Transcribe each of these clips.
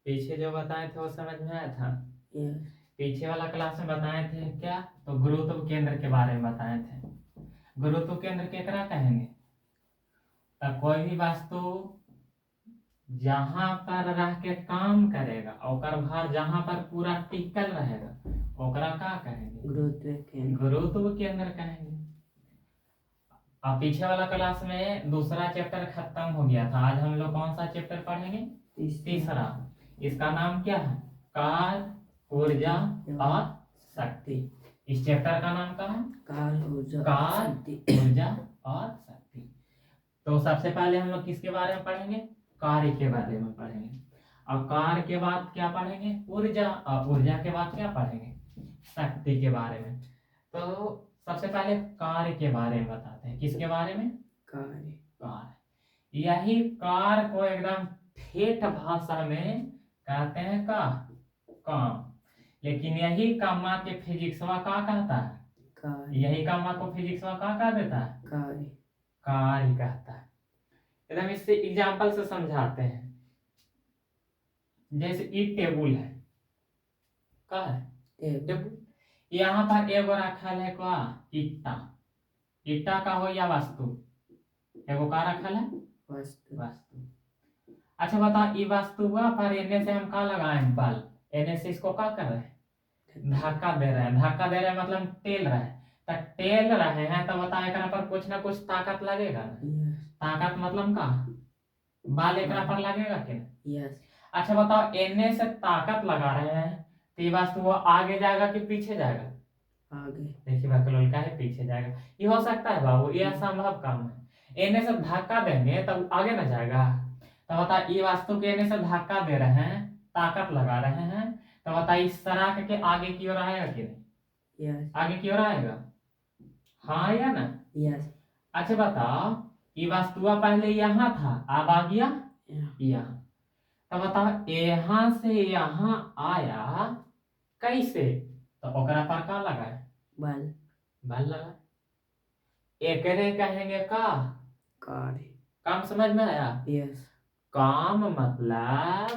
पीछे जो बताए थे वो समझ में आया था। यस पीछे वाला क्लास में बताए थे क्या, तो गुरुत्व केंद्र के बारे में बताए थे। गुरुत्व केंद्र केकरा कहेंगे, तो कोई भी वस्तु जहां पर रह के काम करेगा ओकर भार जहां पर पूरा टिकल रहेगा ओकरा का कहेंगे, गुरुत्व केंद्र गुरुत्व केंद्र कहेंगे। अब पीछे वाला क्लास में दूसरा चैप्टर खत्म हो गया था, आज हम लोग कौन सा चैप्टर पढ़ेंगे, तीसरा। इसका नाम क्या है, कार, ऊर्जा और शक्ति। इस चैप्टर का नाम क्या है, कार ऊर्जा कार, शक्ति। ऊर्जा और शक्ति। तो सबसे पहले हम लोग किसके बारे में पढ़ेंगे, कार्य के बारे में पढ़ेंगे। और कार्य के बाद क्या पढ़ेंगे, ऊर्जा, और ऊर्जा के बाद क्या पढ़ेंगे, शक्ति के बारे में। तो सबसे पहले कार्य के बारे में बताते हैं, किसके बारे में, कार्य। कार्य। यही कार्य को एकदम ठेठ भाषा में कहते हैं का, काम। लेकिन यही कामा के फिजिक्सवा का कहता है, कार्य। यही कामा को फिजिक्सवा का कह देता है, कार्य। कार्य कहता है। एकदम इससे एग्जाम्पल से समझाते हैं। जैसे ई टेबुल है, का है टेबुल, यहाँ पर एगो रखल है का ईटा, ईटा का हो या वस्तु, एगो का रखल है वस्तु। वस्तु। अच्छा बताओ, ई वस्तु पर एने से हम का लगाए हैं, बल, एने से इसको का कर रहे हैं, धक्का दे रहे हैं। धक्का दे रहे हैं मतलब टेल रहे हैं, तो टेल रहे हैं तो बताओ एकरा पर कुछ ना कुछ ताकत लगेगा ना। ताकत मतलब का, बल एकरा पर लगेगा कि नहीं। यस। अच्छा बताओ, एने से ताकत लगा रहे हैं तो ये वस्तु वो आगे जाएगा कि पीछे जाएगा, आगे। देखिए बकलोल का है पीछे जाएगा। ये हो सकता है बाबू, ये असंभव काम है। एने से धक्का देंगे तब आगे ना जाएगा। तो बता, ये वास्तु के एने से धक्का दे रहे हैं, ताकत लगा रहे हैं, तो बता इस सराख के आगे की ओर आएगा कि नहीं, यस। आगे की ओर आएगा, हाँ या ना। यस। अच्छा बताओ, ये वस्तुआ पहले यहाँ था, अब आ गया यहाँ, तो बताओ यहाँ से यहाँ आया कैसे, तो ओकरा पर का लगा है, बल। बल लगा। एकरे कहेंगे का, कार्य। काम समझ में आया। यस। काम मतलब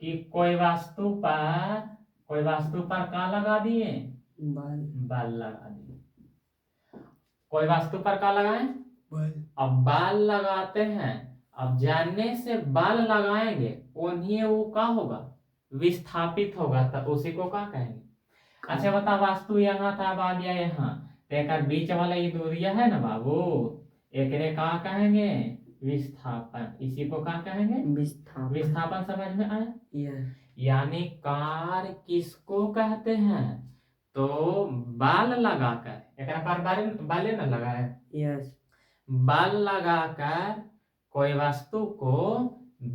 कि कोई वस्तु पर का लगा दिए, बल। बल लगा दिए। कोई वस्तु पर का लगाए, बल। अब बल लगाते हैं, अब जानने से बल लगाएंगे उन्हीं वो का होगा, विस्थापित होगा, तो उसी को का कहेंगे। अच्छा बता, वास्तु यहाँ था, अब आ गया यहाँ, तो एक बीच वाला ये दूरिया है ना बाबू, एकरे का कहेंगे, विस्थापन। इसी को का कहेंगे, विस्थापन। विस्थापन। समझ में आया। यस। यानी कार्य किसको कहते हैं, तो बल लगाकर, एकरा पर बल न लगाए, यस। बल लगाकर कोई वस्तु को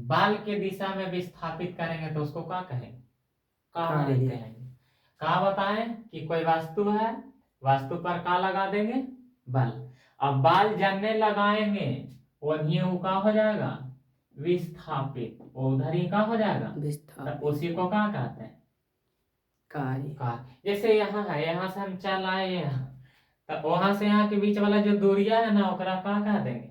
बल के दिशा में विस्थापित करेंगे तो उसको क्या कहेंगे, कार्य कहेंगे। का बताएं कि कोई वस्तु है, वस्तु पर का लगा देंगे, बल। अब बल जलने लगाएंगे वही वो का हो जाएगा, विस्थापित, उधर ही का हो जाएगा, विस्थापित। उसी को क्या कहते हैं, कार्य। कार्य। जैसे यहाँ है, यहाँ से हम चल आए यहाँ, तो वहां से यहाँ के बीच वाला जो दूरिया है ना ओकरा का कह देंगे,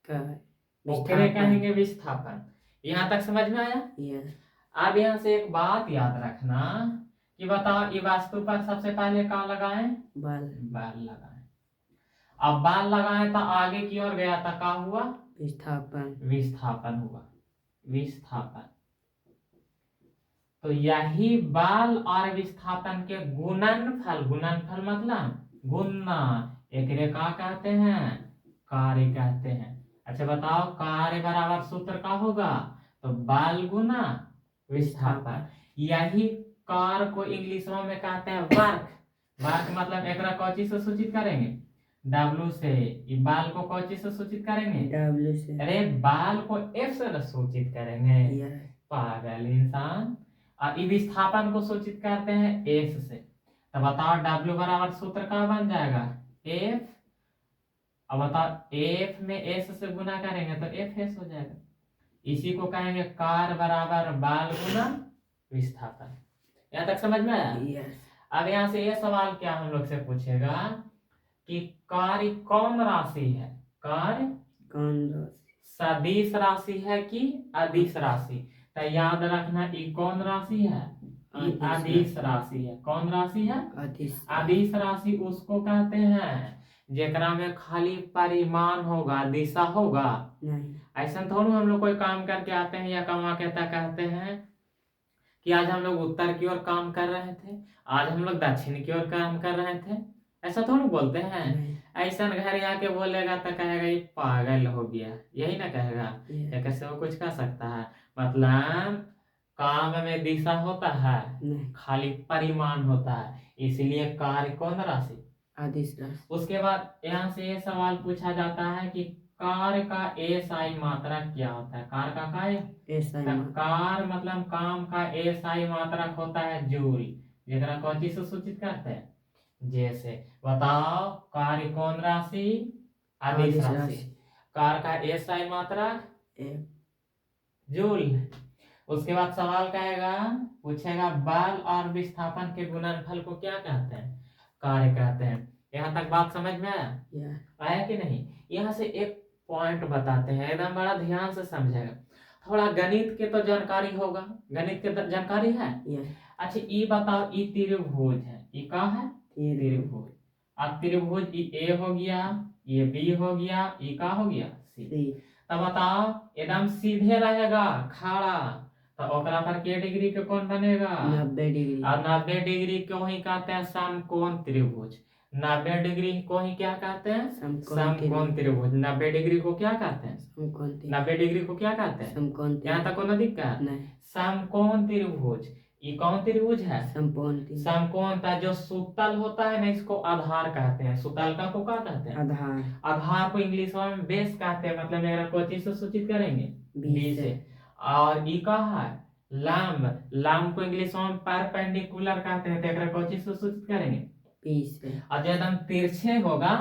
कार्य। ओकरे कहेंगे विस्थापन। यहाँ तक समझ में आया। यस। अब यहाँ से एक बात याद रखना कि बताओ ये वास्तु पर सबसे पहले का लगाए, बल। बल लगाए। अब बल लगाए तो आगे की ओर गया तो का हुआ, विस्थापन। विस्थापन हुआ, विस्थापन। तो यही बल और विस्थापन के गुणनफल, गुणनफल मतलब गुणा, एकरे का कहते हैं, कार्य कहते हैं। अच्छा बताओ, कार्य बराबर सूत्र का होगा, तो बल गुना विस्थापन। यही कार्य को इंग्लिश में कहते हैं वर्क। वर्क मतलब एकरा कौची से सूचित करेंगे, W से। बाल को कौची से सूचित करेंगे, W से। अरे बाल को F से सूचित करेंगे, यस। पागल इंसान। और विस्थापन को सूचित करते हैं S से। तो बताओ W बराबर सूत्र का बन जाएगा, F। अब बताओ F में S से गुना करेंगे तो FS हो जाएगा। इसी को कहेंगे कार्य बराबर बल गुना विस्थापन। यहाँ तक समझ में आया। यस। अब यहाँ से ये सवाल क्या हम लोग से पूछेगा कि कार्य कौन राशि है, कार्य कौन राशि, सदिश राशि है कि अदिश राशि। तो याद रखना ये कौन राशि है, ये अदिश राशि है। कौन राशि है, अदिश अदिश राशि उसको कहते हैं जेकरा में खाली परिमाण होगा, दिशा होगा नहीं। ऐसा थोड़ा हम लोग कोई काम करके आते हैं या कमा के कहते हैं कि आज हम लोग उत्तर की ओर काम कर रहे थे, आज हम लोग दक्षिण की ओर काम कर रहे थे, ऐसा थोड़ा बोलते हैं। नहीं। ऐसा घर आके बोलेगा तो कहेगा ये पागल हो गया, यही ना कहेगा। ये या कैसे वो कुछ कर सकता है, मतलब काम में दिशा होता है, नहीं। खाली परिमाण होता है, इसलिए कार्य कौन राशि, अदिश राशि। उसके बाद यहाँ से ये सवाल पूछा जाता है कि कार्य का एसआई मात्रक क्या होता है, कार्य का काय ऐसा कार मतलब काम का एसआई मात्रक होता है जूल, जेकरा कौन चीज से सूचित करते हैं, जैसे बताओ कार्य कौन राशि, अदिश अदिश राशि, राशि। कार्य का एसआई मात्रक एक जूल। उसके बाद सवाल कहेगा, पूछेगा बल और विस्थापन के गुणनफल को क्या कहते हैं, कार्य कहते हैं। यहाँ तक बात समझ में आया, या आया कि नहीं। यहाँ से एक पॉइंट बताते हैं, एकदम बड़ा ध्यान से समझेगा। थोड़ा गणित के तो जानकारी होगा, गणित के जानकारी है। या अच्छा ये बताओ, ये त्रिभुज है, ये क्या है, त्रिभुज। अब त्रिभुज ये ए हो गया, ये बी हो गया, ये क्या हो गया, सी। सी। तब बताओ एकदम सीधे रहेगा खड़ा, तो ओकरा पर के डिग्री के कोण बनेगा, 90 डिग्री। और 90 डिग्री को ही कहते हैं समकोण त्रिभुज। 90 डिग्री को ही क्या कहते हैं, समकोण त्रिभुज। 90 डिग्री को क्या कहते हैं, समकोण त्रिभुज। 90 डिग्री को क्या कहते हैं, समकोण यहाँ तक कोई दिक्कत नहीं। समकोण त्रिभुज। ये कौन त्रिभुज है, समकोण त्रिभुज। समकोण था जो सुतल होता है ना, इसको आधार कहते हैं। सुतल का को क्या कहते हैं, आधार। आधार को इंग्लिश में बेस कहते हैं, मतलब मेरा कोई चीज से सूचित करेंगे, बी से। और ई का है लंब, लंब को इंग्लिश में परपेंडिकुलर कहते हैं, तो एकरा कोई चीज से सूचित करेंगे, पी से। और जो एकदम तिरछे होगा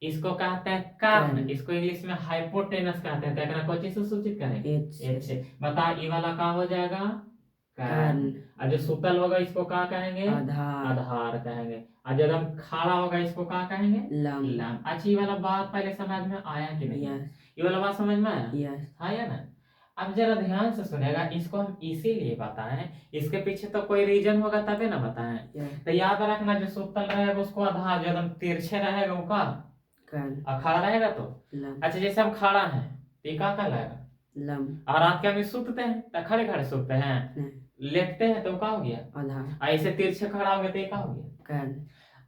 इसको कहते हैं कर्ण, इसको इंग्लिश में हाइपोटेनस कहते हैं, तो एकरा कोई चीज से सूचित करेंगे, एच से। बता ई वाला का हो जाएगा, कर्ण। और जो सुतल होगा इसको क्या कहेंगे, आधार। आधार कहेंगे। और जो एकदम खड़ा होगा इसको क्या कहेंगे, लंब। लंब। अच्छा ये वाला बात पहले समझ में आया कि नहीं, यस। ये वाला बात समझ में आया, यस। आया ना। अब जरा ध्यान से सुनेगा, इसको हम इसीलिए बताएं, इसके पीछे तो कोई रीजन होगा तभी ना बताएं। तो याद रखना जो सुतल रहेगा उसको आधार, जो एकदम तिरछे रहेगा वो का कर्ण, और खड़ा रहेगा तो लंब। अच्छा जैसे हम खड़ा हैं तो ये क्या कहलाएगा, लंब। और रात के हम सूतते हैं तो खड़े खड़े सूतते हैं, लेटते हैं तो क्या हो गया, आधार। ऐसे तिरछे खड़ा हो गया तो ये क्या हो गया, कर्ण।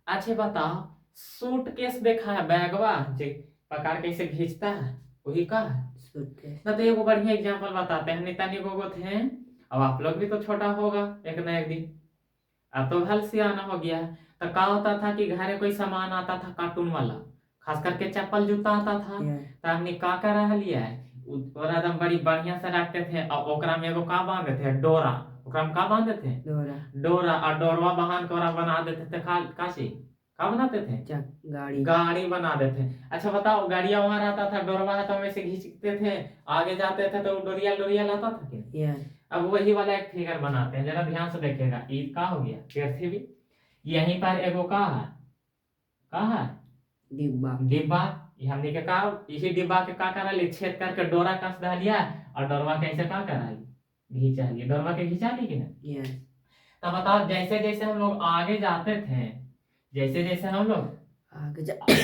अच्छा बताओ सूटकेस देखा है, बैगवा जो पकड़ के इसे खींचता है वही का है, सूटकेस। तो एगो बढ़िया एग्जांपल बताते हैं। नितानी गोगो थे, अब आप लोग भी तो छोटा होगा एक ना एक दिन, अब तो भल से आना हो गया। तो क्या होता था कि घरे कोई सामान आता था कार्टून वाला, खास करके चप्पल जूता आता था, तो हमने का कर रहा लिया है और एकदम बड़ी बढ़िया से रखते थे, और ओकरा में एगो का बांधे थे डोरा, ओकरा में का बांधे थे डोरा, और डोरवा बांध के ओकरा बना देते थे काशी का बनाते थे, गाड़ी। गाड़ी बना देते। अच्छा बताओ गाड़िया वहां रहता था, डोरवा है तो हम ऐसे खींचते थे, आगे जाते थे तो डोरिया डोरिया लाता था कि अब वही वाला एक फिगर बनाते हैं, जरा ध्यान से देखिएगा। ई का हो गया पृथ्वी, यहीं पर एगो का है डिब्बा। डिब्बा, हमने के का इसी डिब्बा के का करा ले, छेद करके डोरा कस दिया और डोरवा कैसे का करा घींचा लिए, डोरवा के घिंचा ली कि नहीं। तब बताओ जैसे जैसे हम लोग आगे जाते थे, जैसे जैसे हम लोग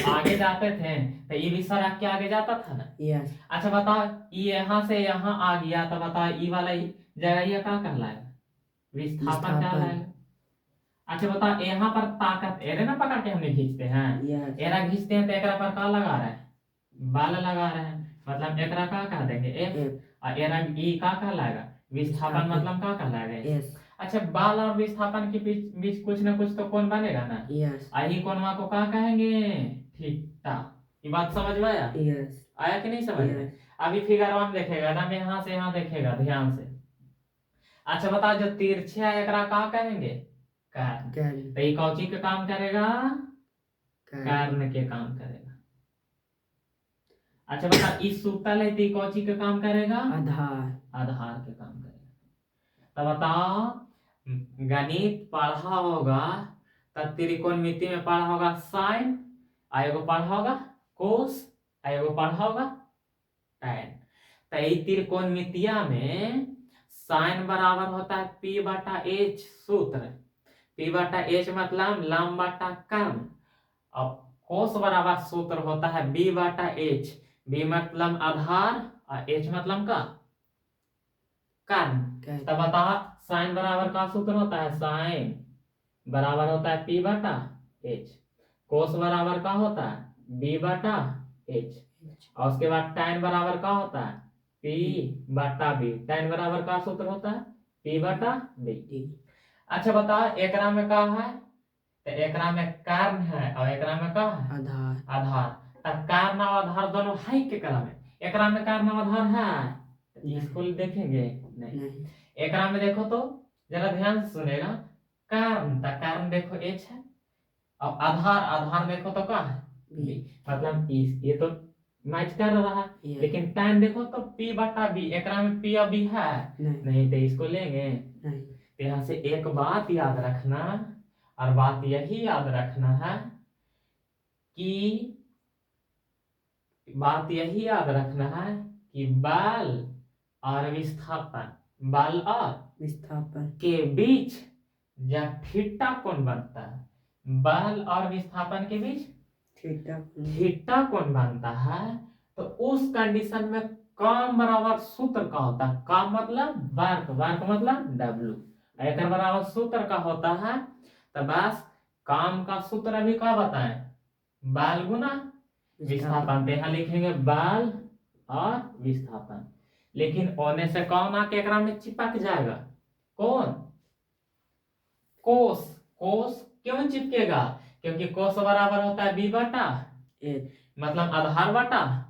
आगे जाते थे तो ये भी सड़क के आगे जाता था ना। अच्छा बताओ ये यहाँ से यहाँ आ गया, तो बताओ ये वाला जगह ये क्या कहलाएगा, विस्थापन कहलाएगा। अच्छा बताओ यहाँ पर ताकत एरे ना पकड़ के हमने खींचते हैं, एरा खींचते हैं तो एकरा पर का लगा रहे हैं, बल लगा रहे हैं, मतलब एकरा का कह देंगे एफ, और एरा ई का कहलाएगा विस्थापन, मतलब का कहलाएगा। अच्छा बल और विस्थापन के बीच कुछ ना कुछ तो कोण बनेगा ना, यही कोणवा को क्या कहेंगे, थीटा। ये बात समझ में आया, आया कि नहीं समझ में। अभी फिगर वन देखेगा ना, यहाँ से यहाँ देखेगा ध्यान से। अच्छा बताओ जो तिरछे है एकरा का कहेंगे, कर्ण। तो ये कौची के काम करेगा, कर्ण के काम करेगा। अच्छा बता इस सूतल है तो कौची के काम करेगा, आधार के काम करेगा। तो बताओ गणित पढ़ा होगा तब त्रिकोणमिति में पढ़ा होगा साइन, एगो पढ़ा होगा कोस, एगो पढ़ा होगा टैन। तो त्रिकोणमितिया में साइन बराबर होता है P बटा H सूत्र। P बटा H मतलब लंब बटा कर्ण। और कोस बराबर सूत्र होता है B बटा H। B मतलब आधार और H मतलब का कर्ण। तब बता साइन बराबर का सूत्र होता है साइन बराबर होता है P बटा H। कोस बराबर का होता है B बटा H। और उसके बाद tan बराबर का होता है P बटा B। tan बराबर का सूत्र होता है P बटा B। अच्छा बता एकरा में का है, तो एकरा में कर्ण है और एकरा में का है आधार। आधार। तब कर्ण और आधार दोनों है केकरा में, एकरा में कर्ण और आधार है, इसको देखेंगे नहीं। एकरा में देखो तो जरा ध्यान से सुनेगा, कर्ण तो कर्ण देखो H है और आधार आधार देखो तो का है B। मतलब इस ये तो मैच कर रहा है। लेकिन tan देखो तो P बटा B, एकरा में P और B है नहीं, तो इसको लेंगे नहीं। तो यहाँ से एक बात याद रखना, और बात यही याद रखना है कि बल और विस्थापन के बीच जब थीटा कोण बनता है, बल और विस्थापन के बीच थीटा कोण बनता है, तो उस कंडीशन में काम बराबर सूत्र का होता है। काम मतलब वर्क, वर्क मतलब W। एक बराबर सूत्र का होता है, तो बस काम का सूत्र अभी क्या बताएं, बल गुना विस्थापन। यहाँ लिखेंगे बल और विस्थापन। लेकिन होने से कौन आके एकरा में चिपक जाएगा, कौन, कोस। कोस क्यों चिपकेगा, क्योंकि कोस बराबर होता है B बटा मतलब आधार बटा।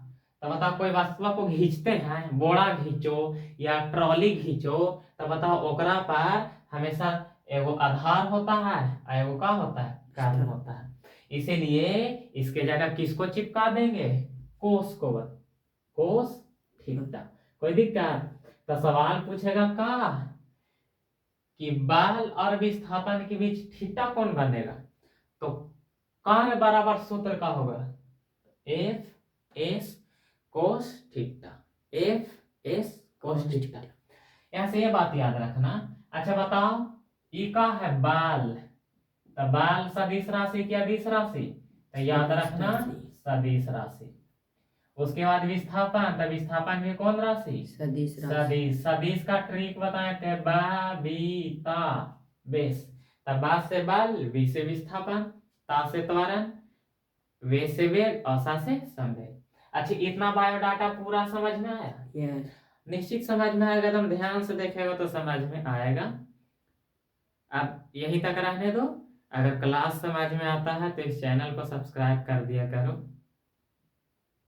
तो बताओ कोई वस्तु को खींचते हैं, बोरा खींचो या ट्रॉली खींचो, तो बताओ ओकरा पर हमेशा एगो आधार होता है और एगो का होता है कर्ण होता है। इसीलिए इसके जगह किसको चिपका देंगे, कोस को, कोस थीटा। कोई दिक्कत, तो सवाल पूछेगा का कि बल और विस्थापन के बीच थीटा कौन बनेगा, तो कार्य बराबर सूत्र का होगा F S cos theta, F S cos theta. यहाँ से ये बात याद रखना। अच्छा बताओ ई का है बल, तो बल सदिश राशि क्या अदिश राशि, तो याद रखना सदिश राशि। उसके बाद विस्थापन, तो विस्थापन में कौन राशि, सदिश। सदिश का ट्रिक बताए थे बा बेस। तब बा से बल, बी से विस्थापन, ता से त्वरण, वे से वेग और सा से संवेग। अच्छा इतना बायोडाटा पूरा समझ में आया? निश्चित समझ में आएगा, तुम ध्यान से देखेगा तो समझ में आएगा। अब यहीं तक रहने दो। अगर क्लास समझ में आता है तो इस चैनल को सब्सक्राइब कर दिया करो।